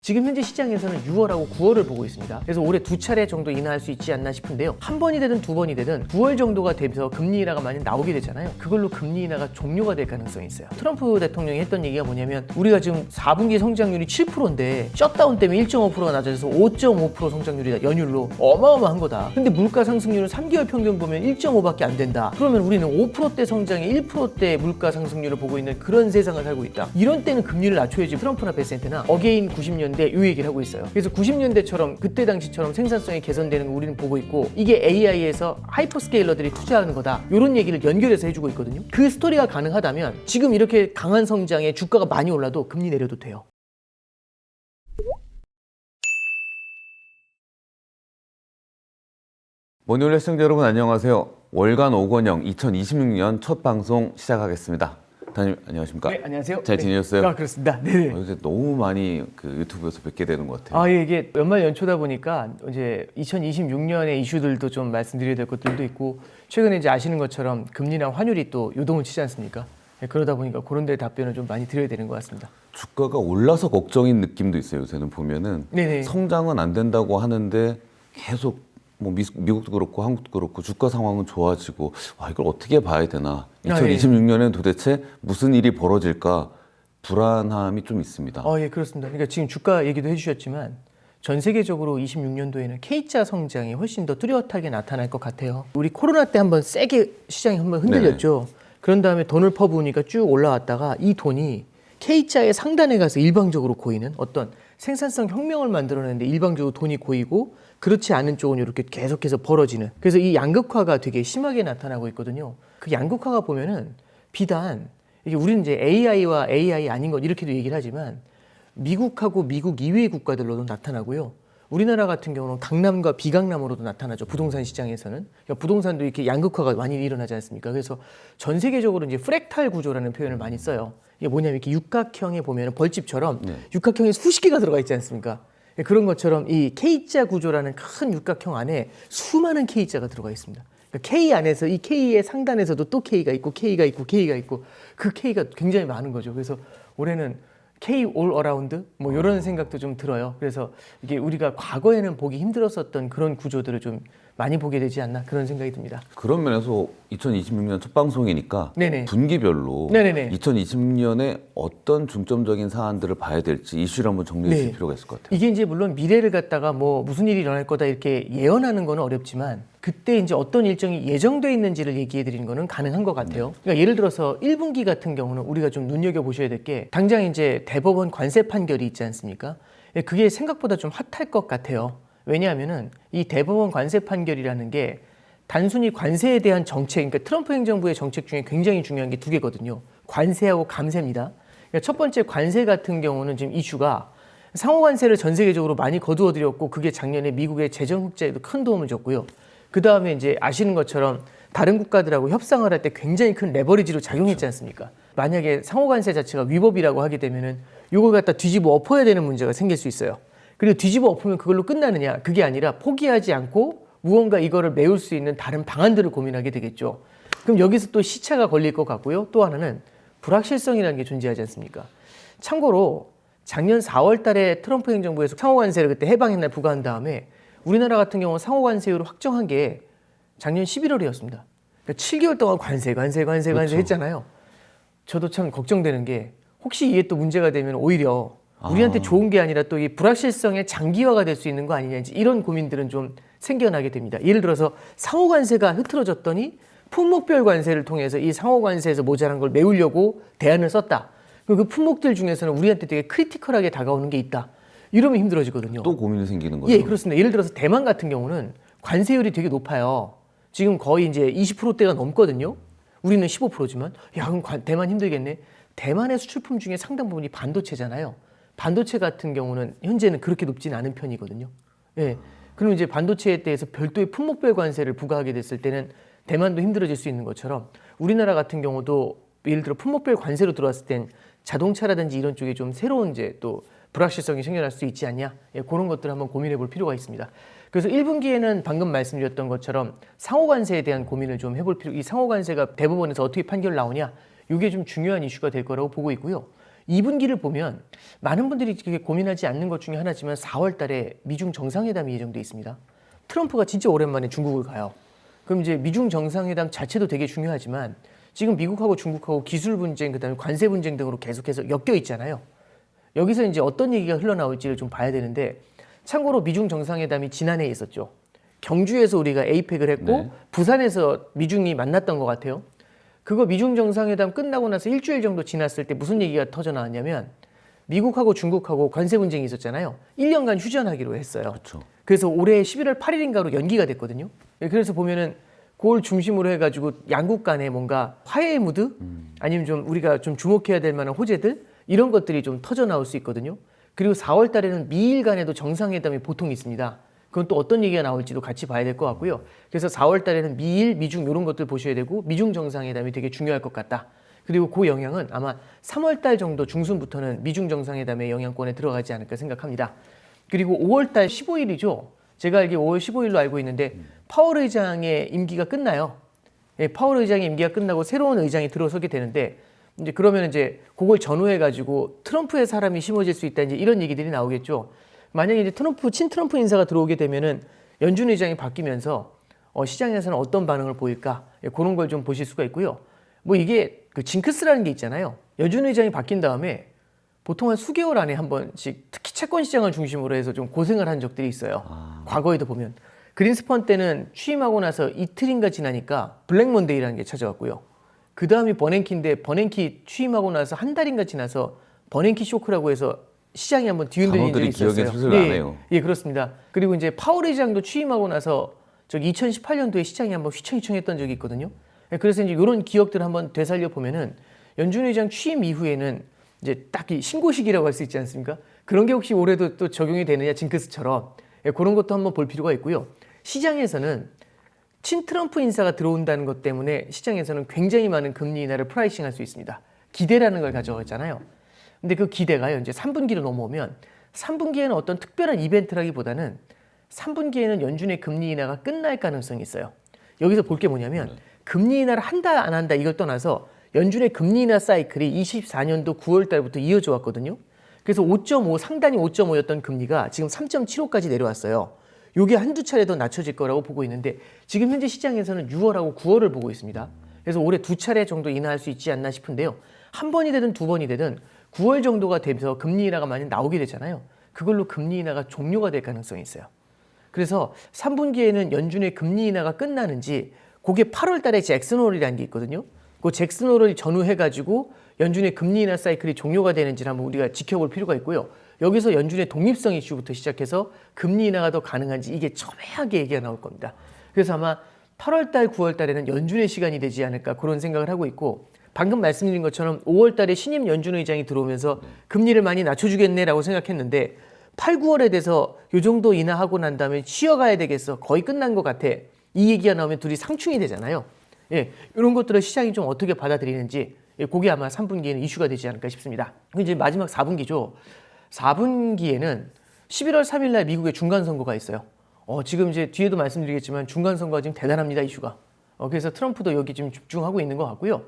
지금 현재 시장에서는 6월하고 9월을 보고 있습니다. 그래서 올해 두 차례 정도 인하할 수 있지 않나 싶은데요. 한 번이 되든 두 번이 되든 9월 정도가 되면서 금리 인하가 많이 나오게 되잖아요. 그걸로 금리 인하가 종료가 될 가능성이 있어요. 트럼프 대통령이 했던 얘기가 뭐냐면 우리가 지금 4분기 성장률이 7%인데 셧다운 때문에 1.5%가 낮아져서 5.5% 성장률이다. 연율로 어마어마한 거다. 근데 물가 상승률은 3개월 평균 보면 1.5밖에 안 된다. 그러면 우리는 5%대 성장에 1%대 물가 상승률을 보고 있는 그런 세상을 살고 있다. 이런 때는 금리를 낮춰야지. 트럼프나 베센트나 어게인 90년대 이 얘기를 하고 있어요. 그래서 90년대처럼 그때 당시처럼 생산성이 개선되는 거 우리는 보고 있고 이게 AI에서 하이퍼스케일러들이 투자하는 거다. 이런 얘기를 연결해서 해주고 있거든요. 그 스토리가 가능하다면 지금 이렇게 강한 성장에 주가가 많이 올라도 금리 내려도 돼요. 모닝홀 시청자 여러분 안녕하세요. 월간 오건영 2026년 첫 방송 시작하겠습니다. 단님 안녕하십니까? 네, 안녕하세요. 잘 지내셨어요? 아, 그렇습니다. 네. 요새 너무 많이 유튜브에서 뵙게 되는 것 같아요. 예, 이게 연말 연초다 보니까 이제 2026년의 이슈들도 좀 말씀드려야 될 것들도 있고 최근에 이제 아시는 것처럼 금리나 환율이 또 요동을 치지 않습니까? 네, 그러다 보니까 그런 데 답변을 좀 많이 드려야 되는 것 같습니다. 주가가 올라서 걱정인 느낌도 있어요. 요새는 보면은 네네. 성장은 안 된다고 하는데 계속 뭐 미국도 그렇고 한국도 그렇고 주가 상황은 좋아지고 와 이걸 어떻게 봐야 되나 2026년엔 도대체 무슨 일이 벌어질까 불안함이 좀 있습니다. 예, 그렇습니다. 그러니까 지금 주가 얘기도 해주셨지만 전 세계적으로 26년도에는 K자 성장이 훨씬 더 뚜렷하게 나타날 것 같아요. 우리 코로나 때 한번 세게 시장이 한번 흔들렸죠. 그런 다음에 돈을 퍼부으니까 쭉 올라왔다가 이 돈이 K자의 상단에 가서 일방적으로 고이는 어떤 생산성 혁명을 만들어내는데 일방적으로 돈이 고이고 그렇지 않은 쪽은 이렇게 계속해서 벌어지는, 그래서 이 양극화가 되게 심하게 나타나고 있거든요. 그 양극화가 보면은 비단 이게 우리는 이제 AI와 AI 아닌 것 이렇게도 얘기를 하지만 미국하고 미국 이외의 국가들로도 나타나고요. 우리나라 같은 경우는 강남과 비강남으로도 나타나죠. 부동산 시장에서는. 그러니까 부동산도 이렇게 양극화가 많이 일어나지 않습니까? 그래서 전 세계적으로 이제 프랙탈 구조라는 표현을 많이 써요. 이게 뭐냐면 이렇게 육각형에 보면 벌집처럼 육각형에 수십 개가 들어가 있지 않습니까? 그런 것처럼 이 K자 구조라는 큰 육각형 안에 수많은 K자가 들어가 있습니다. 그러니까 K 안에서 이 K의 상단에서도 또 K가 있고 K가 있고 K가 있고 그 K가 굉장히 많은 거죠. 그래서 올해는 K all around 뭐 이런 생각도 좀 들어요. 그래서 이게 우리가 과거에는 보기 힘들었었던 그런 구조들을 좀 많이 보게 되지 않나 그런 생각이 듭니다. 그런 면에서 2026년 첫 방송이니까 네네. 분기별로 네네네. 2026년에 어떤 중점적인 사안들을 봐야 될지 이슈를 한번 정리해 줄 필요가 있을 것 같아요. 이게 이제 물론 미래를 갖다가 뭐 무슨 일이 일어날 거다 이렇게 예언하는 거는 어렵지만 그때 이제 어떤 일정이 예정돼 있는지를 얘기해 드리는 거는 가능한 것 같아요. 그러니까 예를 들어서 1분기 같은 경우는 우리가 좀 눈여겨 보셔야 될 게 당장 이제 대법원 관세 판결이 있지 않습니까? 그게 생각보다 좀 핫할 것 같아요. 왜냐하면은 이 대법원 관세 판결이라는 게 단순히 관세에 대한 정책, 그러니까 트럼프 행정부의 정책 중에 굉장히 중요한 게 두 개거든요. 관세하고 감세입니다. 그러니까 첫 번째 관세 같은 경우는 지금 이슈가 상호관세를 전 세계적으로 많이 거두어들였고 그게 작년에 미국의 재정 흑자에도 큰 도움을 줬고요. 그 다음에 이제 아시는 것처럼 다른 국가들하고 협상을 할 때 굉장히 큰 레버리지로 작용했지 않습니까? 만약에 상호관세 자체가 위법이라고 하게 되면은 이걸 갖다 뒤집어 엎어야 되는 문제가 생길 수 있어요. 그리고 뒤집어 엎으면 그걸로 끝나느냐? 그게 아니라 포기하지 않고 무언가 이거를 메울 수 있는 다른 방안들을 고민하게 되겠죠. 그럼 여기서 또 시차가 걸릴 것 같고요. 또 하나는 불확실성이라는 게 존재하지 않습니까? 참고로 작년 4월 달에 트럼프 행정부에서 상호관세를 그때 해방의 날 부과한 다음에 우리나라 같은 경우는 상호관세율을 확정한 게 작년 11월이었습니다. 그러니까 7개월 동안 관세 했잖아요. 저도 참 걱정되는 게 혹시 이게 또 문제가 되면 오히려 우리한테 좋은 게 아니라 또 이 불확실성의 장기화가 될 수 있는 거 아니냐 이런 고민들은 좀 생겨나게 됩니다. 예를 들어서 상호관세가 흐트러졌더니 품목별 관세를 통해서 이 상호관세에서 모자란 걸 메우려고 대안을 썼다. 그 품목들 중에서는 우리한테 되게 크리티컬하게 다가오는 게 있다. 이러면 힘들어지거든요. 또 고민이 생기는 거죠. 예, 그렇습니다. 예를 들어서 대만 같은 경우는 관세율이 되게 높아요. 지금 거의 이제 20%대가 넘거든요. 우리는 15%지만 야, 그럼 대만 힘들겠네. 대만의 수출품 중에 상당 부분이 반도체잖아요. 반도체 같은 경우는 현재는 그렇게 높지는 않은 편이거든요. 예. 그럼 이제 반도체에 대해서 별도의 품목별 관세를 부과하게 됐을 때는 대만도 힘들어질 수 있는 것처럼 우리나라 같은 경우도 예를 들어 품목별 관세로 들어왔을 땐 자동차라든지 이런 쪽에 좀 새로운 이제 또 불확실성이 생겨날 수 있지 않냐? 예, 그런 것들을 한번 고민해 볼 필요가 있습니다. 그래서 1분기에는 방금 말씀드렸던 것처럼 상호관세에 대한 고민을 좀 해볼 필요, 이 상호관세가 대법원에서 어떻게 판결 나오냐? 이게 좀 중요한 이슈가 될 거라고 보고 있고요. 2분기를 보면 많은 분들이 되게 고민하지 않는 것 중에 하나지만 4월 달에 미중 정상회담이 예정돼 있습니다. 트럼프가 진짜 오랜만에 중국을 가요. 그럼 이제 미중 정상회담 자체도 되게 중요하지만 지금 미국하고 중국하고 기술 분쟁, 그다음에 관세 분쟁 등으로 계속해서 엮여 있잖아요. 여기서 이제 어떤 얘기가 흘러나올지를 좀 봐야 되는데 참고로 미중 정상회담이 지난해에 있었죠. 경주에서 우리가 에이펙을 했고 네. 부산에서 미중이 만났던 것 같아요. 그거 미중 정상회담 끝나고 나서 일주일 정도 지났을 때 무슨 얘기가 터져 나왔냐면 미국하고 중국하고 관세 분쟁이 있었잖아요. 1년간 휴전하기로 했어요. 그렇죠. 그래서 올해 11월 8일인가로 연기가 됐거든요. 그래서 보면은 그걸 중심으로 해가지고 양국 간에 뭔가 화해의 무드 아니면 좀 우리가 좀 주목해야 될 만한 호재들 이런 것들이 좀 터져 나올 수 있거든요. 그리고 4월 달에는 미일 간에도 정상회담이 보통 있습니다. 그건 또 어떤 얘기가 나올지도 같이 봐야 될 것 같고요. 그래서 4월 달에는 미일, 미중 이런 것들 보셔야 되고 미중 정상회담이 되게 중요할 것 같다. 그리고 그 영향은 아마 3월 달 정도 중순부터는 미중 정상회담의 영향권에 들어가지 않을까 생각합니다. 그리고 5월 달 15일이죠. 제가 알기에 5월 15일로 알고 있는데 파월 의장의 임기가 끝나요. 예, 파월 의장의 임기가 끝나고 새로운 의장이 들어서게 되는데 이제 그러면 이제 그걸 전후해 가지고 트럼프의 사람이 심어질 수 있다 이제 이런 얘기들이 나오겠죠. 만약에 이제 친트럼프 인사가 들어오게 되면은 연준 의장이 바뀌면서 시장에서는 어떤 반응을 보일까 예, 그런 걸 좀 보실 수가 있고요. 뭐 이게 그 징크스라는 게 있잖아요. 연준 의장이 바뀐 다음에 보통 한 수개월 안에 한 번씩 특히 채권 시장을 중심으로 해서 좀 고생을 한 적들이 있어요. 과거에도 보면 그린스펀 때는 취임하고 나서 이틀인가 지나니까 블랙 먼데이라는 게 찾아왔고요. 그 다음이 버냉키인데 버냉키 취임하고 나서 한 달인가 지나서 버냉키 쇼크라고 해서 시장이 한번 뒤흔들린 적이 단어들이 있었어요. 기억에 슬슬 나네요. 예, 그렇습니다. 그리고 이제 파월 의장도 취임하고 나서 저기 2018년도에 시장이 한번 휘청휘청했던 적이 있거든요. 예, 그래서 이제 이런 기억들을 한번 되살려 보면은 연준 의장 취임 이후에는 이제 딱 이 신고식이라고 할 수 있지 않습니까? 그런 게 혹시 올해도 또 적용이 되느냐 징크스처럼 예, 그런 것도 한번 볼 필요가 있고요. 시장에서는 친트럼프 인사가 들어온다는 것 때문에 시장에서는 굉장히 많은 금리 인하를 프라이싱할 수 있습니다. 기대라는 걸 가져갔잖아요. 근데 그 기대가요. 이제 3분기로 넘어오면 3분기에는 어떤 특별한 이벤트라기보다는 3분기에는 연준의 금리 인하가 끝날 가능성이 있어요. 여기서 볼 게 뭐냐면 금리 인하를 한다 안 한다 이걸 떠나서 연준의 금리 인하 사이클이 24년도 9월 달부터 이어져 왔거든요. 그래서 5.5 상단이 5.5였던 금리가 지금 3.75까지 내려왔어요. 요게 한두 차례 더 낮춰질 거라고 보고 있는데 지금 현재 시장에서는 6월하고 9월을 보고 있습니다. 그래서 올해 두 차례 정도 인하할 수 있지 않나 싶은데요. 한 번이 되든 두 번이 되든 9월 정도가 되면서 금리 인하가 많이 나오게 되잖아요. 그걸로 금리 인하가 종료가 될 가능성이 있어요. 그래서 3분기에는 연준의 금리 인하가 끝나는지 그게 8월 달에 잭슨홀이라는 게 있거든요. 그 잭슨홀을 전후해가지고 연준의 금리 인하 사이클이 종료가 되는지를 한번 우리가 지켜볼 필요가 있고요. 여기서 연준의 독립성 이슈부터 시작해서 금리 인하가 더 가능한지 이게 첨예하게 얘기가 나올 겁니다. 그래서 아마 8월 달, 9월 달에는 연준의 시간이 되지 않을까 그런 생각을 하고 있고 방금 말씀드린 것처럼 5월 달에 신임 연준 의장이 들어오면서 금리를 많이 낮춰주겠네라고 생각했는데 8, 9월에 돼서 요 정도 인하하고 난 다음에 쉬어가야 되겠어. 거의 끝난 것 같아. 이 얘기가 나오면 둘이 상충이 되잖아요. 예, 이런 것들을 시장이 좀 어떻게 받아들이는지 예, 그게 아마 3분기에는 이슈가 되지 않을까 싶습니다. 이제 마지막 4분기죠. 4분기에는 11월 3일 날 미국의 중간 선거가 있어요. 지금 이제 뒤에도 말씀드리겠지만 중간 선거가 지금 대단합니다, 이슈가. 그래서 트럼프도 여기 지금 집중하고 있는 것 같고요.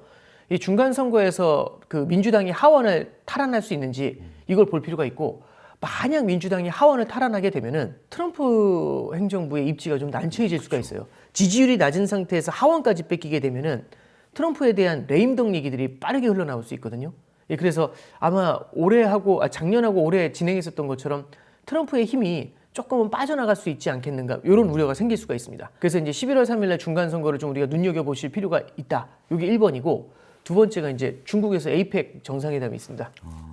이 중간 선거에서 그 민주당이 하원을 탈환할 수 있는지 이걸 볼 필요가 있고 만약 민주당이 하원을 탈환하게 되면은 트럼프 행정부의 입지가 좀 난처해질 수가 있어요. 지지율이 낮은 상태에서 하원까지 뺏기게 되면은 트럼프에 대한 레임덕 얘기들이 빠르게 흘러나올 수 있거든요. 예, 그래서 아마 작년하고 올해 진행했었던 것처럼 트럼프의 힘이 조금은 빠져나갈 수 있지 않겠는가 이런 우려가 생길 수가 있습니다. 그래서 이제 11월 3일 날 중간 선거를 좀 우리가 눈여겨보실 필요가 있다. 이게 1번이고 두 번째가 이제 중국에서 에이펙 정상회담이 있습니다.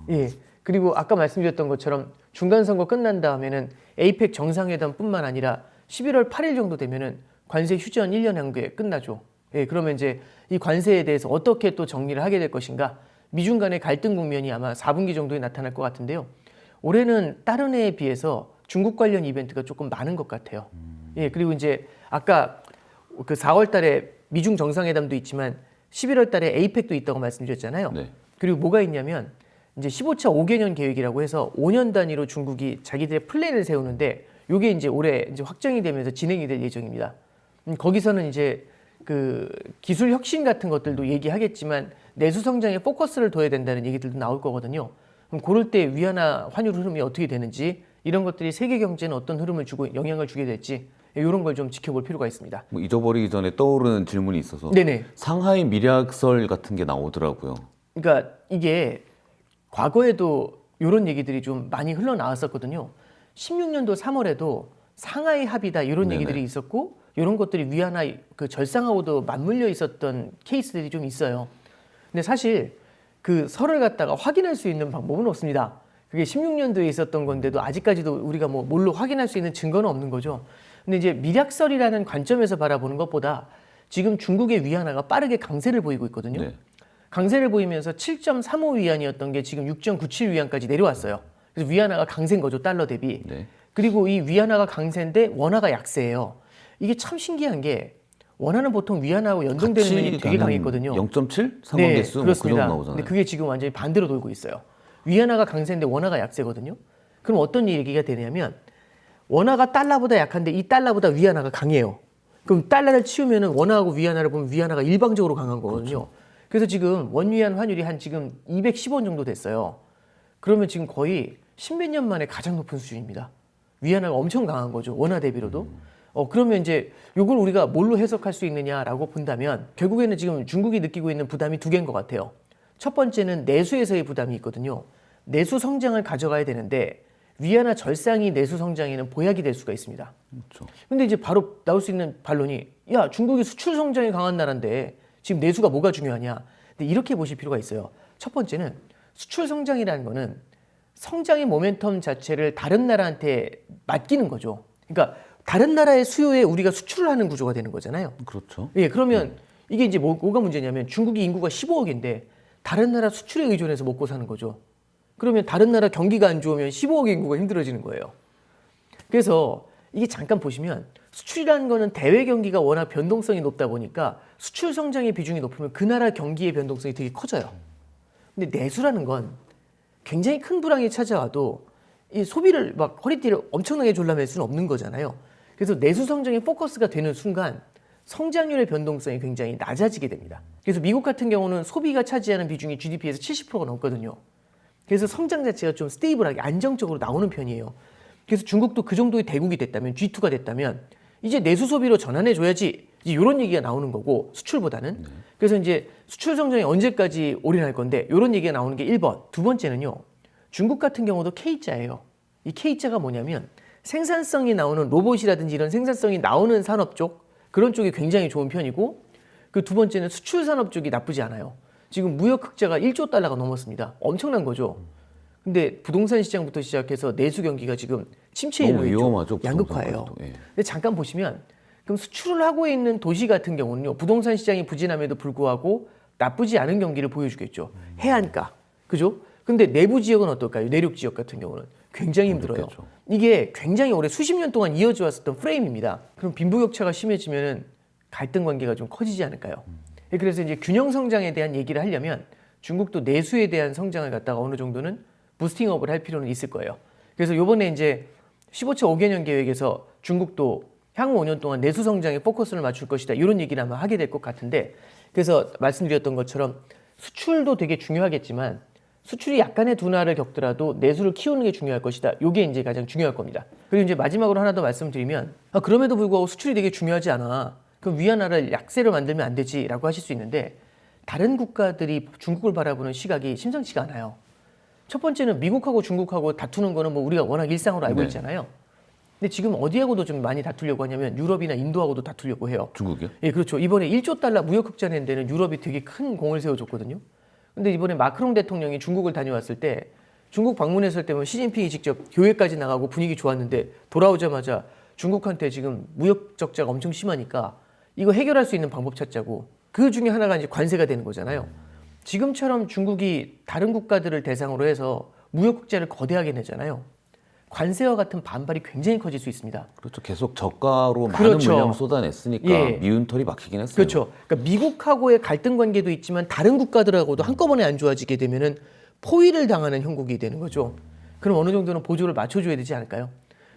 예. 그리고 아까 말씀드렸던 것처럼 중간 선거 끝난 다음에는 에이펙 정상회담뿐만 아니라 11월 8일 정도 되면은 관세 휴전 1년 한 게 끝나죠. 예, 그러면 이제 이 관세에 대해서 어떻게 또 정리를 하게 될 것인가? 미중 간의 갈등 국면이 아마 4분기 정도에 나타날 것 같은데요. 올해는 다른 해에 비해서 중국 관련 이벤트가 조금 많은 것 같아요. 예, 그리고 이제 아까 그 4월 달에 미중 정상회담도 있지만 11월 달에 에이펙도 있다고 말씀드렸잖아요. 네. 그리고 뭐가 있냐면 이제 15차 5개년 계획이라고 해서 5년 단위로 중국이 자기들의 플랜을 세우는데 이게 이제 올해 이제 확정이 되면서 진행이 될 예정입니다. 거기서는 이제 그 기술 혁신 같은 것들도 얘기하겠지만 내수 성장에 포커스를 둬야 된다는 얘기들도 나올 거거든요. 그럼 그럴 때 위안화 환율 흐름이 어떻게 되는지 이런 것들이 세계 경제는 어떤 흐름을 주고 영향을 주게 될지 이런 걸 좀 지켜볼 필요가 있습니다. 뭐 잊어버리기 전에 떠오르는 질문이 있어서 네네. 상하이 밀약설 같은 게 나오더라고요. 그러니까 이게 과거에도 이런 얘기들이 좀 많이 흘러나왔었거든요. 16년도 3월에도 상하이 합의다 이런 네네. 얘기들이 있었고 이런 것들이 위안화 그 절상하고도 맞물려 있었던 케이스들이 좀 있어요. 근데 사실 그 설을 갖다가 확인할 수 있는 방법은 없습니다. 그게 16년도에 있었던 건데도 아직까지도 우리가 뭐 뭘로 확인할 수 있는 증거는 없는 거죠. 근데 이제 밀약설이라는 관점에서 바라보는 것보다 지금 중국의 위안화가 빠르게 강세를 보이고 있거든요. 네. 강세를 보이면서 7.35 위안이었던 게 지금 6.97 위안까지 내려왔어요. 그래서 위안화가 강세인 거죠, 달러 대비. 네. 그리고 이 위안화가 강세인데 원화가 약세예요. 이게 참 신기한 게 원화는 보통 위안화하고 연동되는 면이 되게 강했거든요. 0.7 상관계수 뭐 그 정도 그렇습니다. 나오잖아요. 근데 그게 지금 완전히 반대로 돌고 있어요. 위안화가 강세인데 원화가 약세거든요. 그럼 어떤 얘기가 되냐면 원화가 달러보다 약한데 이 달러보다 위안화가 강해요. 그럼 달러를 치우면은 원화하고 위안화를 보면 위안화가 일방적으로 강한 거거든요. 그래서 지금 원위안 환율이 한 지금 210원 정도 됐어요. 그러면 지금 거의 십몇 년 만에 가장 높은 수준입니다. 위안화가 엄청 강한 거죠. 원화 대비로도. 그러면 이제 이걸 우리가 뭘로 해석할 수 있느냐라고 본다면 결국에는 지금 중국이 느끼고 있는 부담이 두 개인 것 같아요. 첫 번째는 내수에서의 부담이 있거든요. 내수 성장을 가져가야 되는데 위안화 절상이 내수 성장에는 보약이 될 수가 있습니다. 그렇죠. 근데 이제 바로 나올 수 있는 반론이 야, 중국이 수출 성장이 강한 나라인데 지금 내수가 뭐가 중요하냐. 근데 이렇게 보실 필요가 있어요. 첫 번째는 수출 성장이라는 거는 성장의 모멘텀 자체를 다른 나라한테 맡기는 거죠. 그러니까 다른 나라의 수요에 우리가 수출을 하는 구조가 되는 거잖아요. 그렇죠. 예, 그러면 이게 이제 뭐가 문제냐면 중국이 인구가 15억인데 다른 나라 수출에 의존해서 먹고 사는 거죠. 그러면 다른 나라 경기가 안 좋으면 15억 인구가 힘들어지는 거예요. 그래서 이게 잠깐 보시면 수출이라는 거는 대외 경기가 워낙 변동성이 높다 보니까 수출 성장의 비중이 높으면 그 나라 경기의 변동성이 되게 커져요. 근데 내수라는 건 굉장히 큰 불황이 찾아와도 이 소비를 막 허리띠를 엄청나게 졸라맬 수는 없는 거잖아요. 그래서 내수 성장에 포커스가 되는 순간 성장률의 변동성이 굉장히 낮아지게 됩니다. 그래서 미국 같은 경우는 소비가 차지하는 비중이 GDP에서 70%가 넘거든요. 그래서 성장 자체가 좀 스테이블하게 안정적으로 나오는 편이에요. 그래서 중국도 그 정도의 대국이 됐다면 G2가 됐다면 이제 내수 소비로 전환해 줘야지 이런 얘기가 나오는 거고 수출보다는. 그래서 이제 수출 성장이 언제까지 올인할 건데 이런 얘기가 나오는 게 1번. 두 번째는요. 중국 같은 경우도 K자예요. 이 K자가 뭐냐면 생산성이 나오는 로봇이라든지 이런 생산성이 나오는 산업 쪽 그런 쪽이 굉장히 좋은 편이고 그 두 번째는 수출 산업 쪽이 나쁘지 않아요. 지금 무역 흑자가 1조 달러가 넘었습니다. 엄청난 거죠. 근데 부동산 시장부터 시작해서 내수 경기가 지금 침체에 너무 놓여 위험하죠. 있죠. 양극화예요. 부동산도. 예. 근데 잠깐 보시면 그럼 수출을 하고 있는 도시 같은 경우는요. 부동산 시장이 부진함에도 불구하고 나쁘지 않은 경기를 보여주겠죠. 해안가. 그죠? 근데 내부 지역은 어떨까요? 내륙 지역 같은 경우는 굉장히 힘들어요. 어렵겠죠. 이게 굉장히 오래 수십 년 동안 이어져 왔었던 프레임입니다. 그럼 빈부격차가 심해지면은 갈등 관계가 좀 커지지 않을까요? 그래서 이제 균형 성장에 대한 얘기를 하려면 중국도 내수에 대한 성장을 갖다가 어느 정도는 부스팅업을 할 필요는 있을 거예요. 그래서 요번에 이제 15차 5개년 계획에서 중국도 향후 5년 동안 내수 성장에 포커스를 맞출 것이다. 이런 얘기를 아마 하게 될 것 같은데 그래서 말씀드렸던 것처럼 수출도 되게 중요하겠지만 수출이 약간의 둔화를 겪더라도 내수를 키우는 게 중요할 것이다. 이게 이제 가장 중요할 겁니다. 그리고 이제 마지막으로 하나 더 말씀드리면 그럼에도 불구하고 수출이 되게 중요하지 않아. 그럼 위안화를 약세로 만들면 안 되지라고 하실 수 있는데 다른 국가들이 중국을 바라보는 시각이 심상치가 않아요. 첫 번째는 미국하고 중국하고 다투는 거는 뭐 우리가 워낙 일상으로 알고 네. 있잖아요. 근데 지금 어디하고도 좀 많이 다투려고 하냐면 유럽이나 인도하고도 다투려고 해요. 중국이요? 예, 그렇죠. 이번에 1조 달러 무역 흑자 낸 데는 유럽이 되게 큰 공을 세워줬거든요. 근데 이번에 마크롱 대통령이 중국을 다녀왔을 때 중국 방문했을 때 시진핑이 직접 교회까지 나가고 분위기 좋았는데 돌아오자마자 중국한테 지금 무역 적자가 엄청 심하니까 이거 해결할 수 있는 방법 찾자고 그 중에 하나가 이제 관세가 되는 거잖아요. 지금처럼 중국이 다른 국가들을 대상으로 해서 무역 흑자를 거대하게 내잖아요. 관세와 같은 반발이 굉장히 커질 수 있습니다. 그렇죠. 계속 저가로 많은 그렇죠. 물량을 쏟아냈으니까 예. 미운 털이 막히긴 했어요. 그렇죠. 그러니까 미국하고의 갈등 관계도 있지만 다른 국가들하고도 한꺼번에 안 좋아지게 되면은 포위를 당하는 형국이 되는 거죠. 그럼 어느 정도는 보조를 맞춰줘야 되지 않을까요?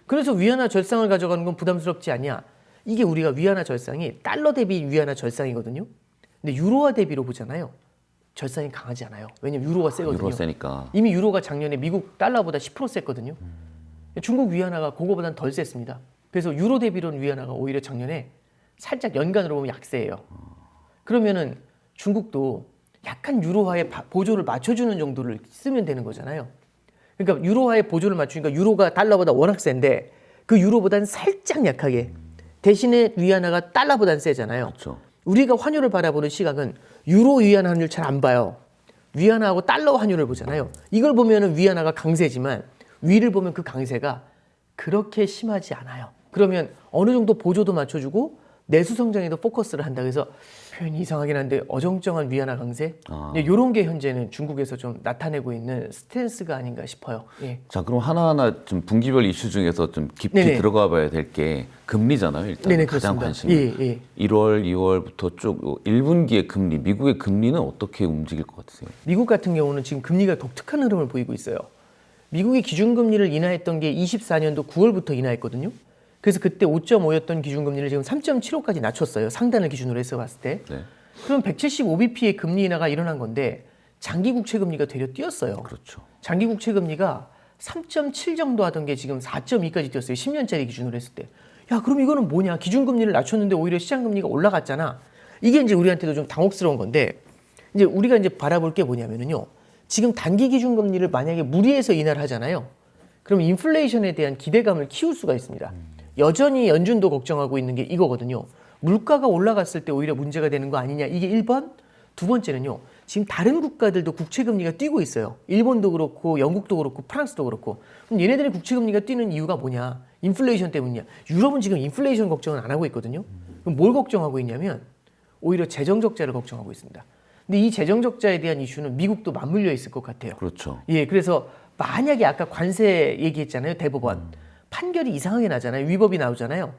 그래서 위안화 절상을 가져가는 건 부담스럽지 않냐? 이게 우리가 위안화 절상이 달러 대비 위안화 절상이거든요. 근데 유로화 대비로 보잖아요. 절상이 강하지 않아요. 왜냐면 유로가 세거든요. 유로가 세니까. 이미 유로가 작년에 미국 달러보다 10% 셌거든요. 중국 위안화가 그거보다는 덜 셌습니다. 그래서 유로 대비로는 위안화가 오히려 작년에 살짝 연간으로 보면 약세예요. 그러면은 중국도 약간 유로화의 보조를 맞춰주는 정도를 쓰면 되는 거잖아요. 그러니까 유로화의 보조를 맞추니까 유로가 달러보다 워낙 센데 그 유로보다는 살짝 약하게 대신에 위안화가 달러보다는 세잖아요. 그렇죠. 우리가 환율을 바라보는 시각은 유로 위안화 환율 잘 안 봐요. 위안화하고 달러 환율을 보잖아요. 이걸 보면은 위안화가 강세지만 위를 보면 그 강세가 그렇게 심하지 않아요. 그러면 어느 정도 보조도 맞춰주고 내수 성장에도 포커스를 한다. 그래서 표현이 이상하긴 한데 어정쩡한 위안화 강세 이런 게 현재는 중국에서 좀 나타내고 있는 스탠스가 아닌가 싶어요. 예. 자, 그럼 하나하나 좀 분기별 이슈 중에서 좀 깊이 네네. 들어가 봐야 될 게 금리잖아요. 일단 네네, 가장 그렇습니다. 관심이. 예, 예. 1월, 2월부터 쭉 1분기의 금리, 미국의 금리는 어떻게 움직일 것 같으세요? 미국 같은 경우는 지금 금리가 독특한 흐름을 보이고 있어요. 미국이 기준금리를 인하했던 게 24년도 9월부터 인하했거든요. 그래서 그때 5.5였던 기준금리를 지금 3.75까지 낮췄어요. 상단을 기준으로 해서 봤을 때. 네. 그럼 175bp의 금리 인하가 일어난 건데 장기 국채 금리가 되려 뛰었어요. 그렇죠. 장기 국채 금리가 3.7 정도 하던 게 지금 4.2까지 뛰었어요. 10년짜리 기준으로 했을 때. 야, 그럼 이거는 뭐냐? 기준금리를 낮췄는데 오히려 시장금리가 올라갔잖아. 이게 이제 우리한테도 좀 당혹스러운 건데 이제 우리가 이제 바라볼 게 뭐냐면요. 지금 단기 기준금리를 만약에 무리해서 인하를 하잖아요. 그럼 인플레이션에 대한 기대감을 키울 수가 있습니다. 여전히 연준도 걱정하고 있는 게 이거거든요. 물가가 올라갔을 때 오히려 문제가 되는 거 아니냐. 이게 1번. 두 번째는요. 지금 다른 국가들도 국채금리가 뛰고 있어요. 일본도 그렇고 영국도 그렇고 프랑스도 그렇고. 그럼 얘네들의 국채금리가 뛰는 이유가 뭐냐. 인플레이션 때문이냐. 유럽은 지금 인플레이션 걱정은 안 하고 있거든요. 그럼 뭘 걱정하고 있냐면 오히려 재정 적자를 걱정하고 있습니다. 근데 이 재정 적자에 대한 이슈는 미국도 맞물려 있을 것 같아요. 그렇죠. 예, 그래서 만약에 아까 관세 얘기했잖아요. 대법원. 판결이 이상하게 나잖아요. 위법이 나오잖아요.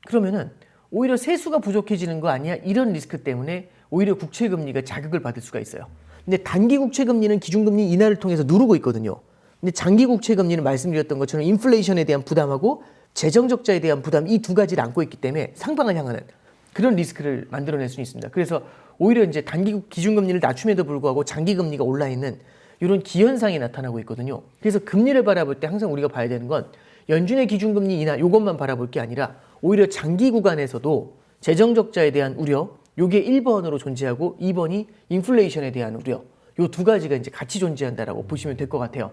그러면은 오히려 세수가 부족해지는 거 아니야? 이런 리스크 때문에 오히려 국채금리가 자극을 받을 수가 있어요. 근데 단기 국채금리는 기준금리 인하를 통해서 누르고 있거든요. 근데 장기 국채금리는 말씀드렸던 것처럼 인플레이션에 대한 부담하고 재정 적자에 대한 부담 이 두 가지를 안고 있기 때문에 상방을 향하는 그런 리스크를 만들어낼 수 있습니다. 그래서 오히려 이제 단기 기준금리를 낮춤에도 불구하고 장기 금리가 올라 있는 이런 기현상이 나타나고 있거든요. 그래서 금리를 바라볼 때 항상 우리가 봐야 되는 건 연준의 기준금리 인하 이것만 바라볼 게 아니라 오히려 장기 구간에서도 재정 적자에 대한 우려 요게 1번으로 존재하고 2번이 인플레이션에 대한 우려 요 두 가지가 이제 같이 존재한다라고 보시면 될 것 같아요.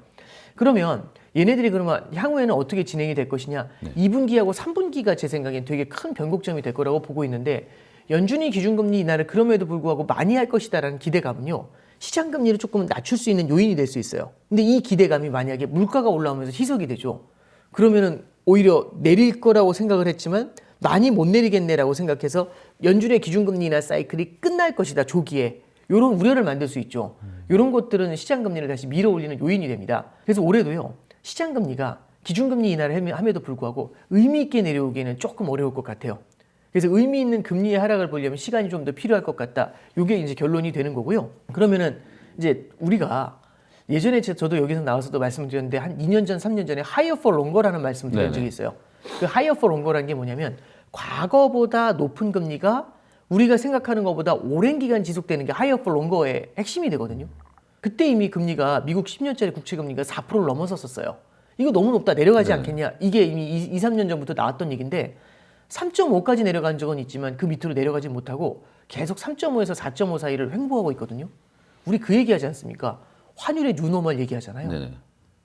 그러면 얘네들이 그러면 향후에는 어떻게 진행이 될 것이냐? 2분기하고 3분기가 제 생각엔 되게 큰 변곡점이 될 거라고 보고 있는데 연준이 기준금리 인하를 그럼에도 불구하고 많이 할 것이다라는 기대감은요. 시장 금리를 조금 낮출 수 있는 요인이 될 수 있어요. 근데 이 기대감이 만약에 물가가 올라오면서 희석이 되죠. 그러면은 오히려 내릴 거라고 생각을 했지만 많이 못 내리겠네라고 생각해서 연준의 기준금리 인하 사이클이 끝날 것이다. 조기에. 이런 우려를 만들 수 있죠. 이런 것들은 시장금리를 다시 밀어올리는 요인이 됩니다. 그래서 올해도요. 시장금리가 기준금리 인하를 함에도 불구하고 의미 있게 내려오기에는 조금 어려울 것 같아요. 그래서 의미 있는 금리의 하락을 보려면 시간이 좀 더 필요할 것 같다. 이게 이제 결론이 되는 거고요. 그러면은 이제 우리가 예전에 저도 여기서 나와서도 말씀드렸는데 한 2년 전, 3년 전에 higher for longer라는 말씀을 드린 적이 있어요. 그 higher for longer라는 게 뭐냐면 과거보다 높은 금리가 우리가 생각하는 것보다 오랜 기간 지속되는 게 higher for longer의 핵심이 되거든요. 그때 이미 금리가 미국 10년짜리 국채 금리가 4%를 넘어섰었어요. 이거 너무 높다 내려가지 않겠냐. 이게 이미 2, 3년 전부터 나왔던 얘기인데 3.5까지 내려간 적은 있지만 그 밑으로 내려가지 못하고 계속 3.5에서 4.5 사이를 횡보하고 있거든요. 우리 그 얘기하지 않습니까? 환율의 뉴노멀 얘기하잖아요. 네네.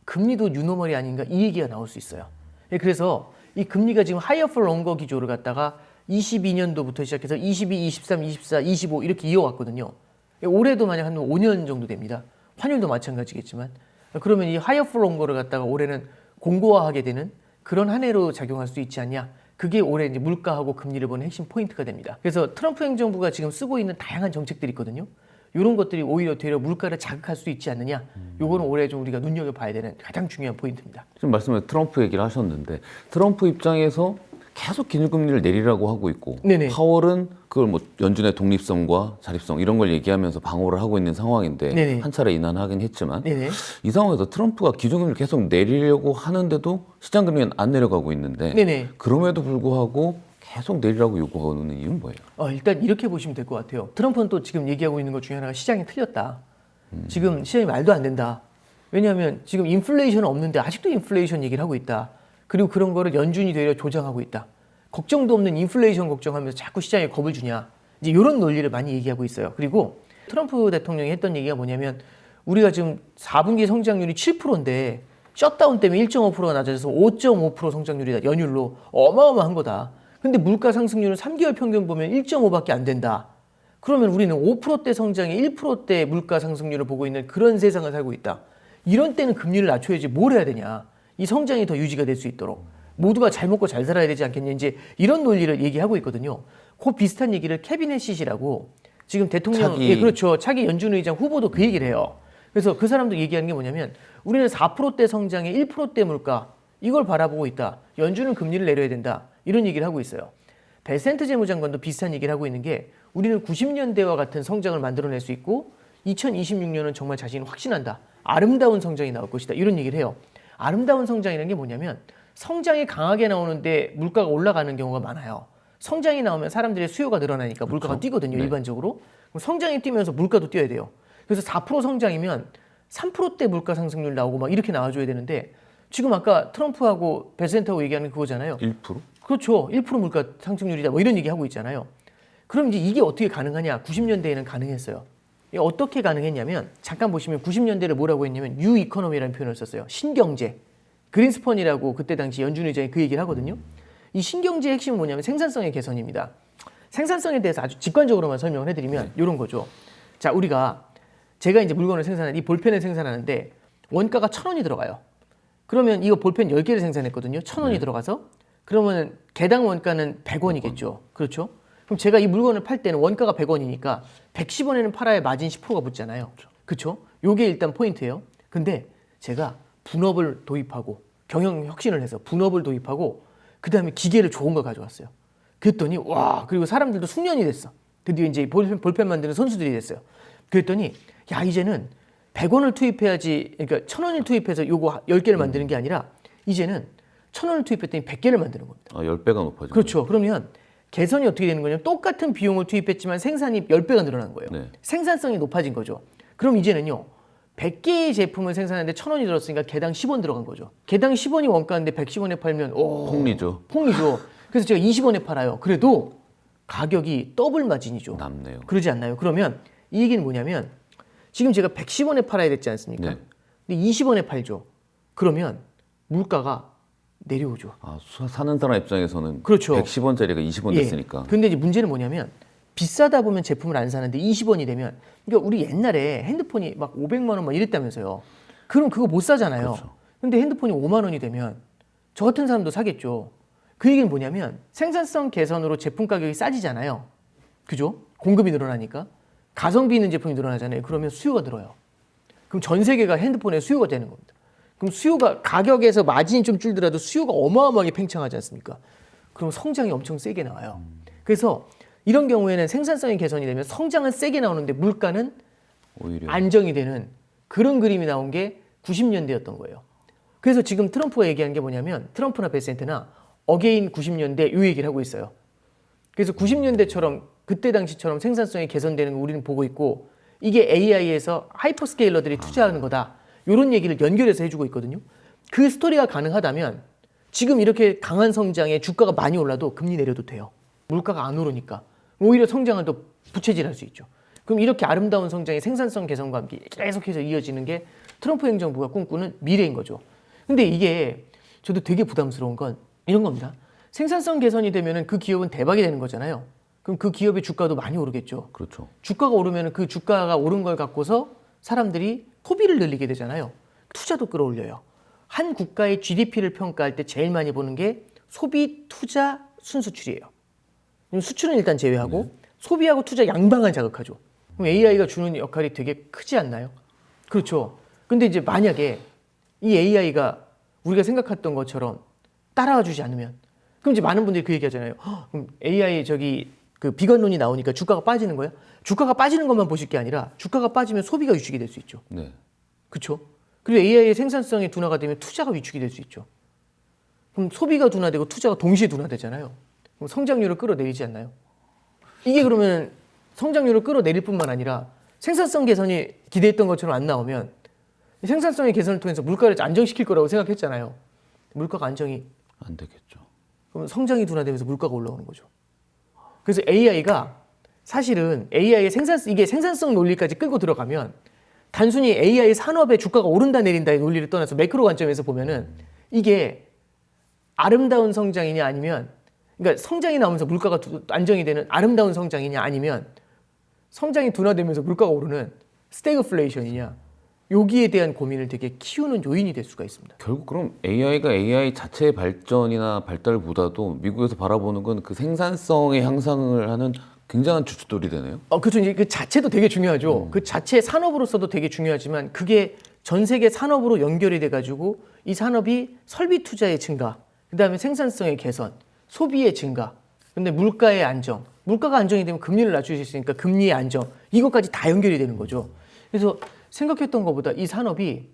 금리도 뉴노멀이 아닌가 이 얘기가 나올 수 있어요. 그래서 이 금리가 지금 higher for longer 기조를 갖다가 22년도부터 시작해서 22, 23, 24, 25 이렇게 이어왔거든요. 올해도 만약 한 5년 정도 됩니다. 환율도 마찬가지겠지만 그러면 이 higher for longer를 갖다가 올해는 공고화하게 되는 그런 한 해로 작용할 수 있지 않냐. 그게 올해 이제 물가하고 금리를 보는 핵심 포인트가 됩니다. 그래서 트럼프 행정부가 지금 쓰고 있는 다양한 정책들이 있거든요. 이런 것들이 오히려 되려 물가를 자극할 수 있지 않느냐. 요거는 올해 좀 우리가 눈여겨봐야 되는 가장 중요한 포인트입니다. 지금 말씀에 트럼프 얘기를 하셨는데 트럼프 입장에서 계속 기준금리를 내리라고 하고 있고 네네. 파월은 그걸 뭐 연준의 독립성과 자립성 이런 걸 얘기하면서 방어를 하고 있는 상황인데 네네. 한 차례 인하하긴 했지만 네네. 이 상황에서 트럼프가 기준금리를 계속 내리려고 하는데도 시장금리는 안 내려가고 있는데 네네. 그럼에도 불구하고 계속 내리라고 요구하는 이유는 뭐예요? 일단 이렇게 보시면 될 것 같아요. 트럼프는 또 지금 얘기하고 있는 것 중에 하나가 시장이 틀렸다. 지금 시장이 말도 안 된다. 왜냐하면 지금 인플레이션은 없는데 아직도 인플레이션 얘기를 하고 있다. 그리고 그런 거를 연준이 되려 조장하고 있다. 걱정도 없는 인플레이션 걱정하면서 자꾸 시장에 겁을 주냐. 이제 이런 논리를 많이 얘기하고 있어요. 그리고 트럼프 대통령이 했던 얘기가 뭐냐면 우리가 지금 4분기 성장률이 7%인데 셧다운 때문에 1.5%가 낮아져서 5.5% 성장률이다. 연율로 어마어마한 거다. 근데 물가 상승률은 3개월 평균 보면 1.5밖에 안 된다. 그러면 우리는 5%대 성장에 1%대 물가 상승률을 보고 있는 그런 세상을 살고 있다. 이런 때는 금리를 낮춰야지 뭘 해야 되냐. 이 성장이 더 유지가 될 수 있도록. 모두가 잘 먹고 잘 살아야 되지 않겠냐. 이제 이런 논리를 얘기하고 있거든요. 그 비슷한 얘기를 캐비넷 시시라고 지금 대통령, 예, 그렇죠. 차기 연준 의장 후보도 그 얘기를 해요. 그래서 그 사람도 얘기하는 게 뭐냐면 우리는 4%대 성장에 1%대 물가 이걸 바라보고 있다. 연준은 금리를 내려야 된다. 이런 얘기를 하고 있어요. 베센트 재무장관도 비슷한 얘기를 하고 있는 게 우리는 90년대와 같은 성장을 만들어낼 수 있고 2026년은 정말 자신이 확신한다. 아름다운 성장이 나올 것이다. 이런 얘기를 해요. 아름다운 성장이라는 게 뭐냐면 성장이 강하게 나오는데 물가가 올라가는 경우가 많아요. 성장이 나오면 사람들의 수요가 늘어나니까 물가가 그렇죠. 뛰거든요. 네. 일반적으로. 그럼 성장이 뛰면서 물가도 뛰어야 돼요. 그래서 4% 성장이면 3%대 물가 상승률 나오고 막 이렇게 나와줘야 되는데 지금 아까 트럼프하고 베센트하고 얘기하는 그거잖아요. 1%? 그렇죠. 1% 물가 상승률이다. 뭐 이런 얘기 하고 있잖아요. 그럼 이제 이게 어떻게 가능하냐? 90년대에는 가능했어요. 이게 어떻게 가능했냐면 잠깐 보시면 90년대를 뭐라고 했냐면 뉴 이코노미라는 표현을 썼어요. 신경제. 그린스펀이라고 그때 당시 연준 의장이 그 얘기를 하거든요. 이 신경제의 핵심은 뭐냐면 생산성의 개선입니다. 생산성에 대해서 아주 직관적으로만 설명을 해드리면 이런 거죠. 자, 제가 이제 물건을 생산하는 이 볼펜을 생산하는데 원가가 1,000원이 들어가요. 그러면 이거 볼펜 10개를 생산했거든요. 1,000원이 들어가서 그러면 개당 원가는 100원이겠죠. 그렇죠? 그럼 제가 이 물건을 팔 때는 원가가 100원이니까 110원에는 팔아야 마진 10%가 붙잖아요. 그렇죠? 요게 일단 포인트예요. 근데 제가 분업을 도입하고 경영 혁신을 해서 분업을 도입하고 그다음에 기계를 좋은 걸 가져왔어요. 그랬더니 와, 그리고 사람들도 숙련이 됐어. 드디어 이제 볼펜 만드는 선수들이 됐어요. 그랬더니 야, 이제는 100원을 투입해야지, 그러니까 1,000원을 투입해서 요거 10개를 만드는 게 아니라 이제는 1,000원을 투입했더니 100개를 만드는 겁니다. 10배가 높아지죠. 그렇죠. 그러면 개선이 어떻게 되는 거냐면 똑같은 비용을 투입했지만 생산이 10배가 늘어난 거예요. 네. 생산성이 높아진 거죠. 그럼 이제는요. 100개의 제품을 생산하는데 1,000원이 들었으니까 개당 10원 들어간 거죠. 개당 10원이 원가인데 110원에 팔면 폭리죠. 폭리죠. 그래서 제가 20원에 팔아요. 그래도 가격이 더블 마진이죠. 남네요. 그러지 않나요? 그러면 이 얘기는 뭐냐면 지금 제가 110원에 팔아야 됐지 않습니까? 네. 근데 20원에 팔죠. 그러면 물가가 내려오죠. 사는 사람 입장에서는 그렇죠. 110원짜리가 20원 예. 됐으니까. 근데 이제 문제는 뭐냐면 비싸다 보면 제품을 안 사는데 20원이 되면 그러니까 우리 옛날에 핸드폰이 막 500만 원 막 이랬다면서요. 그럼 그거 못 사잖아요. 그렇죠. 근데 핸드폰이 5만 원이 되면 저 같은 사람도 사겠죠. 그 얘기는 뭐냐면 생산성 개선으로 제품 가격이 싸지잖아요. 그죠? 공급이 늘어나니까. 가성비 있는 제품이 늘어나잖아요. 그러면 수요가 늘어요. 그럼 전 세계가 핸드폰에 수요가 되는 겁니다. 그럼 수요가 가격에서 마진이 좀 줄더라도 수요가 어마어마하게 팽창하지 않습니까? 그럼 성장이 엄청 세게 나와요. 그래서 이런 경우에는 생산성이 개선이 되면 성장은 세게 나오는데 물가는 오히려 안정이 되는 그런 그림이 나온 게 90년대였던 거예요. 그래서 지금 트럼프가 얘기한 게 뭐냐면 트럼프나 베센트나 어게인 90년대 이 얘기를 하고 있어요. 그래서 90년대처럼 그때 당시처럼 생산성이 개선되는 거 우리는 보고 있고 이게 AI에서 하이퍼스케일러들이 투자하는 거다. 이런 얘기를 연결해서 해주고 있거든요. 그 스토리가 가능하다면 지금 이렇게 강한 성장에 주가가 많이 올라도 금리 내려도 돼요. 물가가 안 오르니까. 오히려 성장을 더 부채질할 수 있죠. 그럼 이렇게 아름다운 성장이 생산성 개선과 함께 계속해서 이어지는 게 트럼프 행정부가 꿈꾸는 미래인 거죠. 근데 이게 저도 되게 부담스러운 건 이런 겁니다. 생산성 개선이 되면 그 기업은 대박이 되는 거잖아요. 그럼 그 기업의 주가도 많이 오르겠죠. 그렇죠. 주가가 오르면 그 주가가 오른 걸 갖고서 사람들이 소비를 늘리게 되잖아요. 투자도 끌어올려요. 한 국가의 GDP를 평가할 때 제일 많이 보는 게 소비, 투자, 순수출이에요. 수출은 일단 제외하고 소비하고 투자 양방을 자극하죠. 그럼 AI가 주는 역할이 되게 크지 않나요? 그렇죠. 근데 이제 만약에 이 AI가 우리가 생각했던 것처럼 따라와 주지 않으면 그럼 이제 많은 분들이 그 얘기하잖아요. 그럼 AI 그 비관론이 나오니까 주가가 빠지는 거야? 주가가 빠지는 것만 보실 게 아니라 주가가 빠지면 소비가 위축이 될 수 있죠. 네. 그렇죠? 그리고 AI의 생산성이 둔화가 되면 투자가 위축이 될 수 있죠. 그럼 소비가 둔화되고 투자가 동시에 둔화되잖아요. 그럼 성장률을 끌어내리지 않나요? 이게 그러면 성장률을 끌어내릴 뿐만 아니라 생산성 개선이 기대했던 것처럼 안 나오면 생산성의 개선을 통해서 물가를 안정시킬 거라고 생각했잖아요. 물가가 안정이 안 되겠죠. 그럼 성장이 둔화되면서 물가가 올라오는 거죠. 그래서 AI가 사실은 AI의 이게 생산성 논리까지 끌고 들어가면 단순히 AI 산업의 주가가 오른다 내린다의 논리를 떠나서 매크로 관점에서 보면은 이게 아름다운 성장이냐 아니면 그러니까 성장이 나오면서 물가가 안정이 되는 아름다운 성장이냐 아니면 성장이 둔화되면서 물가가 오르는 스태그플레이션이냐 여기에 대한 고민을 되게 키우는 요인이 될 수가 있습니다. 결국 그럼 AI가 AI 자체의 발전이나 발달보다도 미국에서 바라보는 건 그 생산성의 향상을 하는 굉장한 주춧돌이 되네요. 그렇죠. 이제 그 자체도 되게 중요하죠. 그 자체 산업으로서도 되게 중요하지만 그게 전 세계 산업으로 연결이 돼가지고 이 산업이 설비 투자의 증가, 그 다음에 생산성의 개선, 소비의 증가, 근데 물가의 안정, 물가가 안정이 되면 금리를 낮출 수 있으니까 금리의 안정, 이것까지 다 연결이 되는 거죠. 그래서 생각했던 것보다 이 산업이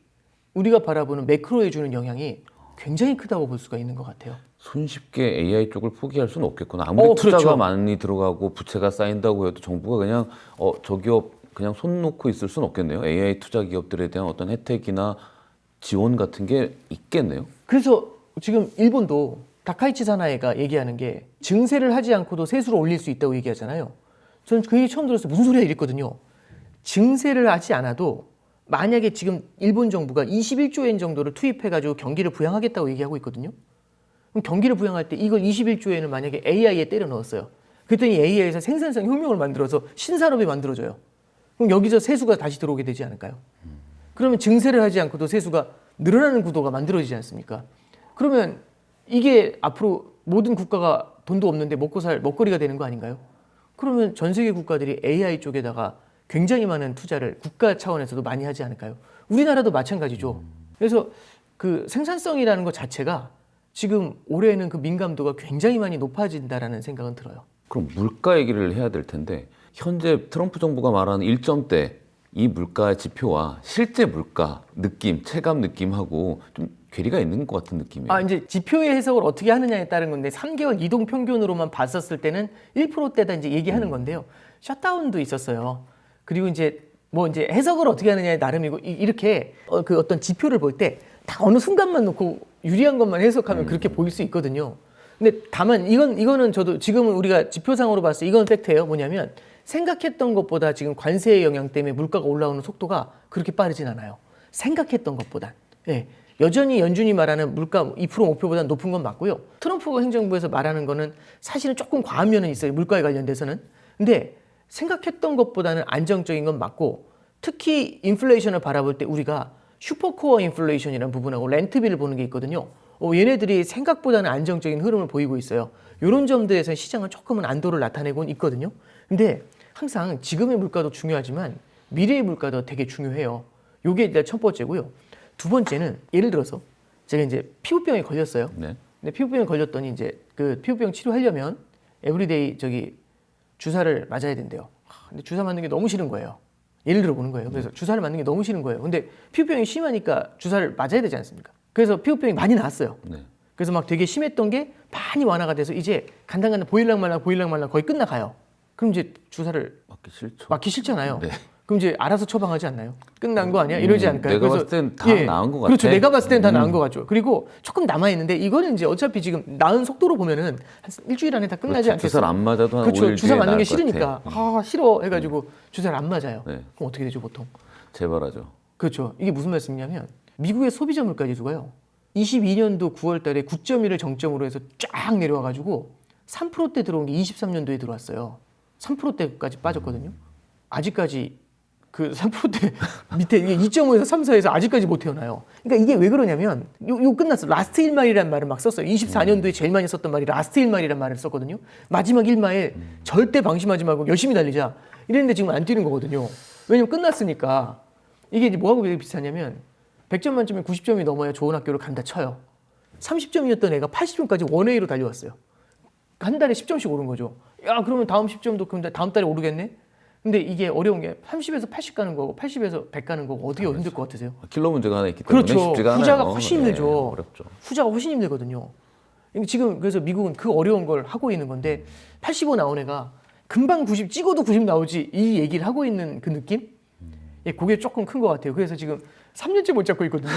우리가 바라보는 매크로에 주는 영향이 굉장히 크다고 볼 수가 있는 것 같아요. 손쉽게 AI 쪽을 포기할 수는 없겠구나. 아무리 투자가 그렇죠. 많이 들어가고 부채가 쌓인다고 해도 정부가 그냥 저 기업 그냥 손 놓고 있을 수는 없겠네요. AI 투자 기업들에 대한 어떤 혜택이나 지원 같은 게 있겠네요. 그래서 지금 일본도 다카이치 사나이가 얘기하는 게 증세를 하지 않고도 세수를 올릴 수 있다고 얘기하잖아요. 저는 그 얘기 처음 들었을 때 무슨 소리야 이랬거든요. 증세를 하지 않아도 만약에 지금 일본 정부가 21조 엔 정도를 투입해가지고 경기를 부양하겠다고 얘기하고 있거든요. 그럼 경기를 부양할 때 이걸 21조에는 만약에 AI에 때려 넣었어요. 그랬더니 AI에서 생산성 혁명을 만들어서 신산업이 만들어져요. 그럼 여기서 세수가 다시 들어오게 되지 않을까요? 그러면 증세를 하지 않고도 세수가 늘어나는 구도가 만들어지지 않습니까? 그러면 이게 앞으로 모든 국가가 돈도 없는데 먹고 살 먹거리가 되는 거 아닌가요? 그러면 전 세계 국가들이 AI 쪽에다가 굉장히 많은 투자를 국가 차원에서도 많이 하지 않을까요? 우리나라도 마찬가지죠. 그래서 그 생산성이라는 것 자체가 지금 올해는 그 민감도가 굉장히 많이 높아진다라는 생각은 들어요. 그럼 물가 얘기를 해야 될 텐데 현재 트럼프 정부가 말하는 1점대 이 물가 지표와 실제 물가 느낌, 체감 느낌하고 좀 괴리가 있는 것 같은 느낌이에요. 이제 지표의 해석을 어떻게 하느냐에 따른 건데 3개월 이동 평균으로만 봤었을 때는 1%대다 이제 얘기하는 건데요. 셧다운도 있었어요. 그리고 이제 뭐 이제 해석을 어떻게 하느냐에 나름이고 이렇게 그 어떤 지표를 볼 때 다 어느 순간만 놓고 유리한 것만 해석하면 그렇게 보일 수 있거든요. 근데 다만 이거는 저도 지금은 우리가 지표상으로 봤을 때 이건 팩트예요. 뭐냐면 생각했던 것보다 지금 관세의 영향 때문에 물가가 올라오는 속도가 그렇게 빠르진 않아요. 생각했던 것보다. 예. 여전히 연준이 말하는 물가 2% 목표보다 높은 건 맞고요. 트럼프 행정부에서 말하는 거는 사실은 조금 과한 면은 있어요. 물가에 관련돼서는. 근데 생각했던 것보다는 안정적인 건 맞고 특히 인플레이션을 바라볼 때 우리가 슈퍼코어 인플레이션이라는 부분하고 렌트비를 보는 게 있거든요. 얘네들이 생각보다는 안정적인 흐름을 보이고 있어요. 이런 점들에서 시장은 조금은 안도를 나타내고 있거든요. 근데 항상 지금의 물가도 중요하지만 미래의 물가도 되게 중요해요. 이게 일단 첫 번째고요. 두 번째는 예를 들어서 제가 이제 피부병에 걸렸어요. 네. 근데 피부병에 걸렸더니 이제 그 피부병 치료하려면 에브리데이 주사를 맞아야 된대요. 근데 주사 맞는 게 너무 싫은 거예요. 예를 들어 보는 거예요. 그래서 주사를 맞는 게 너무 싫은 거예요. 근데 피부병이 심하니까 주사를 맞아야 되지 않습니까? 그래서 피부병이 많이 나았어요. 네. 그래서 막 되게 심했던 게 많이 완화가 돼서 이제 간당간당 보일랑말랑 거의 끝나가요. 그럼 이제 주사를 맞기 싫죠. 맞기 싫잖아요. 네. 그럼 이제 알아서 처방하지 않나요? 끝난 거 아니야? 이러지 않을까요? 내가 봤을 땐 다 나은 것 같아. 그렇죠. 내가 봤을 땐 다 나은 것 같죠. 그리고 조금 남아있는데 이거는 이제 어차피 지금 나은 속도로 보면은 한 일주일 안에 다 끝나지 그렇죠. 않겠어요? 주사를 안 맞아도 한 그렇죠. 5일 주사 뒤에 맞는 게 나을 것 싫으니까 같아. 싫어 해가지고 주사를 안 맞아요. 네. 그럼 어떻게 되죠 보통? 재발하죠. 그렇죠. 이게 무슨 말씀이냐면 미국의 소비자 물가 지수가요. 22년도 9월 달에 9.1을 정점으로 해서 쫙 내려와가지고 3%대 들어온 게 23년도에 들어왔어요. 3%대까지 빠졌거든요. 아직까지 그 3%대 밑에 이게 2.5에서 3, 4에서 아직까지 못 태어나요. 그러니까 이게 왜 그러냐면 요 끝났어. 라스트 1마일이라는 말을 막 썼어요. 24년도에 제일 많이 썼던 말이 라스트 1마일이라는 말을 썼거든요. 마지막 1마일 절대 방심하지 말고 열심히 달리자. 이랬는데 지금 안 뛰는 거거든요. 왜냐면 끝났으니까. 이게 이제 뭐하고 비슷하냐면 100점 만점에 90점이 넘어야 좋은 학교를 간다 쳐요. 30점이었던 애가 80점까지 원웨이로 달려왔어요. 한 달에 10점씩 오른 거죠. 야, 그러면 다음 10점도 그럼 다음 달에 오르겠네? 근데 이게 어려운 게 30에서 80 가는 거고 80에서 100 가는 거고 어떻게 힘들 것 같으세요? 킬러 문제가 하나 있기 때문에 그렇죠. 쉽지가 않아요. 후자가 훨씬 힘들죠. 어렵죠. 후자가 훨씬 힘들거든요. 지금 그래서 미국은 그 어려운 걸 하고 있는 건데 85 나온 애가 금방 90 찍어도 90 나오지 이 얘기를 하고 있는 그 느낌? 예, 그게 조금 큰 것 같아요. 그래서 지금 3년째 못 잡고 있거든요.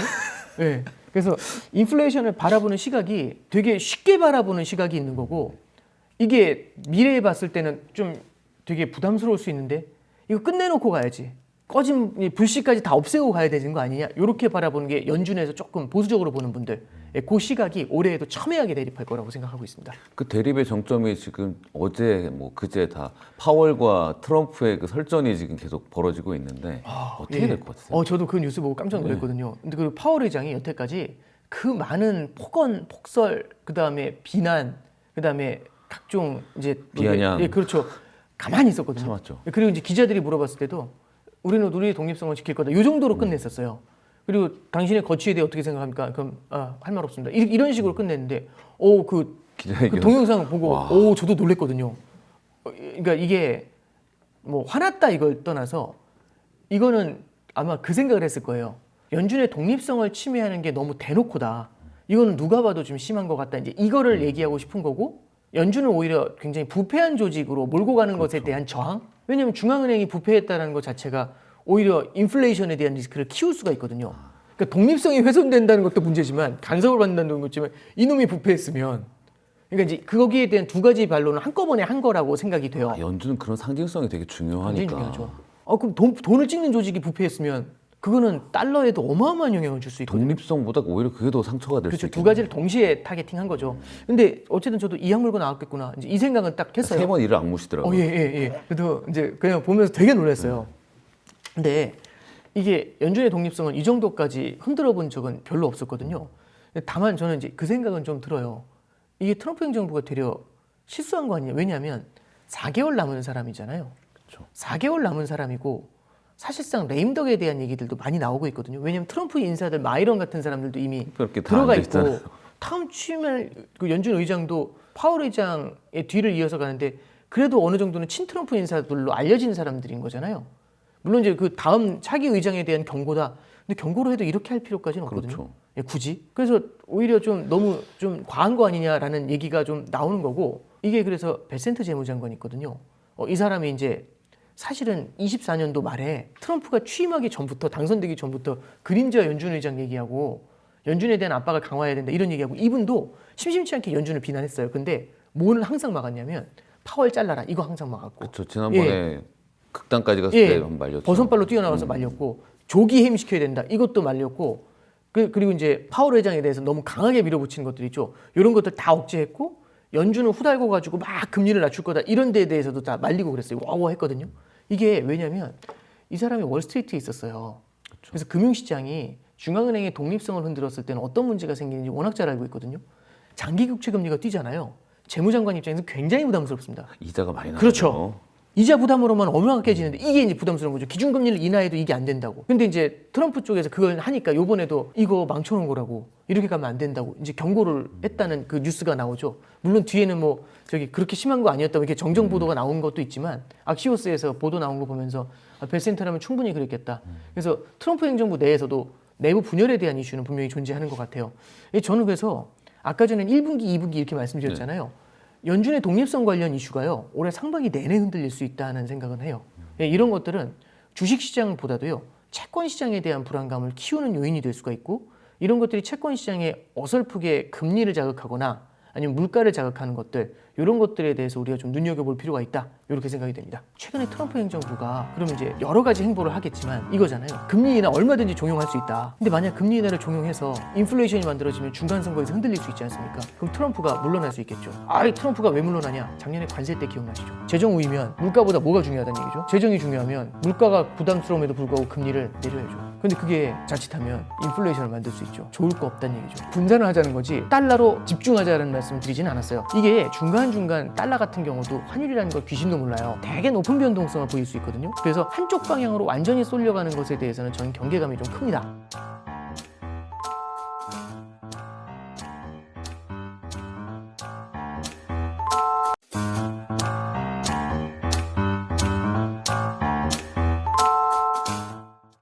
예. 그래서 인플레이션을 바라보는 시각이 되게 쉽게 바라보는 시각이 있는 거고 이게 미래에 봤을 때는 좀 되게 부담스러울 수 있는데 이거 끝내놓고 가야지. 꺼진 불씨까지 다 없애고 가야 되는 거 아니냐 이렇게 바라보는 게 연준에서 조금 보수적으로 보는 분들 그 시각이 올해에도 첨예하게 대립할 거라고 생각하고 있습니다. 그 대립의 정점이 지금 어제 뭐 그제 다 파월과 트럼프의 그 설전이 지금 계속 벌어지고 있는데 어떻게 될 것 같으세요? 저도 그 뉴스 보고 깜짝 놀랐거든요. 근데 그 파월 의장이 여태까지 그 많은 폭언, 폭설, 그 다음에 비난, 그 다음에 각종 이제 비아냥. 예, 그렇죠. 가만히 있었거든요. 참았죠. 그리고 이제 기자들이 물어봤을 때도 우리는 우리의 독립성을 지킬 거다. 이 정도로 끝냈었어요. 그리고 당신의 거취에 대해 어떻게 생각합니까? 그럼 할 말 없습니다. 이런 식으로 끝냈는데, 그 기자회견. 동영상 보고, 와. 저도 놀랬거든요. 그러니까 이게 뭐 화났다 이걸 떠나서 이거는 아마 그 생각을 했을 거예요. 연준의 독립성을 침해하는 게 너무 대놓고다. 이거는 누가 봐도 좀 심한 것 같다. 이제 이거를 얘기하고 싶은 거고, 연준은 오히려 굉장히 부패한 조직으로 몰고 가는 것에 대한 저항? 왜냐하면 중앙은행이 부패했다는 것 자체가 오히려 인플레이션에 대한 리스크를 키울 수가 있거든요. 그러니까 독립성이 훼손된다는 것도 문제지만 간섭을 받는다는 것지만 이놈이 부패했으면 그러니까 이제 거기에 대한 두 가지 반론을 한꺼번에 한 거라고 생각이 돼요. 연준은 그런 상징성이 되게 중요하니까. 굉장히 중요하죠. 그럼 돈을 찍는 조직이 부패했으면 그거는 달러에도 어마어마한 영향을 줄 수 있거든요. 독립성보다 오히려 그게 더 상처가 될 수 그렇죠. 있겠네요. 두 가지를 동시에 타겟팅한 거죠. 근데 어쨌든 저도 이 약물고 나왔겠구나. 이제 이 생각은 딱 했어요. 3번 일을 악무시더라고요. 예. 그래도 이제 그냥 보면서 되게 놀랐어요. 근데 이게 연준의 독립성은 이 정도까지 흔들어 본 적은 별로 없었거든요. 다만 저는 이제 그 생각은 좀 들어요. 이게 트럼프 행정부가 되려 실수한 거 아니냐. 왜냐하면 4개월 남은 사람이잖아요. 그렇죠. 4개월 남은 사람이고 사실상 레임덕에 대한 얘기들도 많이 나오고 있거든요. 왜냐하면 트럼프 인사들 마이런 같은 사람들도 이미 그렇게 다 들어가 앉아 있고 있잖아요. 다음 취임할 그 연준 의장도 파월 의장의 뒤를 이어서 가는데 그래도 어느 정도는 친트럼프 인사들로 알려진 사람들인 거잖아요. 물론 이제 그 다음 차기 의장에 대한 경고다. 근데 경고로 해도 이렇게 할 필요까지는 없거든요. 그렇죠. 예, 굳이. 그래서 오히려 좀 너무 좀 과한 거 아니냐라는 얘기가 좀 나오는 거고 이게 그래서 베센트 재무장관이 있거든요. 이 사람이 이제 사실은 24년도 말에 트럼프가 취임하기 전부터 당선되기 전부터 그린저 연준 의장 얘기하고 연준에 대한 압박을 강화해야 된다 이런 얘기하고 이분도 심심치 않게 연준을 비난했어요. 근데 뭘 항상 막았냐면 파월 잘라라 이거 항상 막았고 그렇죠. 지난번에 극단까지 갔을 때 한번 말렸죠. 버선발로 뛰어나가서 말렸고 조기 해임시켜야 된다 이것도 말렸고 그리고 이제 파월 회장에 대해서 너무 강하게 밀어붙이는 것들 있죠. 이런 것들 다 억제했고 연준은 후달고 가지고 막 금리를 낮출 거다 이런 데에 대해서도 다 말리고 그랬어요. 와우 했거든요. 이게 왜냐면 이 사람이 월스트리트에 있었어요. 그렇죠. 그래서 금융시장이 중앙은행의 독립성을 흔들었을 때는 어떤 문제가 생기는지 워낙 잘 알고 있거든요. 장기 국채 금리가 뛰잖아요. 재무장관 입장에서 굉장히 부담스럽습니다. 이자가 많이 나요. 그렇죠. 이자 부담으로만 얼마나 깨지는데 이게 이제 부담스러운 거죠. 기준금리를 인하해도 이게 안 된다고. 근데 이제 트럼프 쪽에서 그걸 하니까 요번에도 이거 망쳐놓은 거라고 이렇게 가면 안 된다고 이제 경고를 했다는 그 뉴스가 나오죠. 물론 뒤에는 뭐 저기 그렇게 심한 거 아니었다고 이렇게 정정 보도가 나온 것도 있지만 악시오스에서 보도 나온 거 보면서 베센터라면 충분히 그랬겠다. 그래서 트럼프 행정부 내에서도 내부 분열에 대한 이슈는 분명히 존재하는 것 같아요. 저는 그래서 아까 전에 1분기, 2분기 이렇게 말씀드렸잖아요. 연준의 독립성 관련 이슈가요. 올해 상반기 내내 흔들릴 수 있다는 생각은 해요. 이런 것들은 주식시장보다도요. 채권시장에 대한 불안감을 키우는 요인이 될 수가 있고 이런 것들이 채권시장에 어설프게 금리를 자극하거나 아니면 물가를 자극하는 것들 이런 것들에 대해서 우리가 좀 눈여겨볼 필요가 있다 이렇게 생각이 됩니다. 최근에 트럼프 행정부가 그러면 이제 여러 가지 행보를 하겠지만 이거잖아요. 금리 인하 얼마든지 종용할 수 있다. 근데 만약 금리 인하를 종용해서 인플레이션이 만들어지면 중간 선거에서 흔들릴 수 있지 않습니까? 그럼 트럼프가 물러날 수 있겠죠. 트럼프가 왜 물러나냐? 작년에 관세 때 기억나시죠? 재정 우위면 물가보다 뭐가 중요하다는 얘기죠? 재정이 중요하면 물가가 부담스러움에도 불구하고 금리를 내려야죠. 근데 그게 자칫하면 인플레이션을 만들 수 있죠. 좋을 거 없다는 얘기죠. 분산을 하자는 거지 달러로 집중하자는 말씀 드리진 않았어요. 이게 중간중간 달러 같은 경우도 환율이라는 걸 귀신도 몰라요. 되게 높은 변동성을 보일 수 있거든요. 그래서 한쪽 방향으로 완전히 쏠려가는 것에 대해서는 저는 경계감이 좀 큽니다.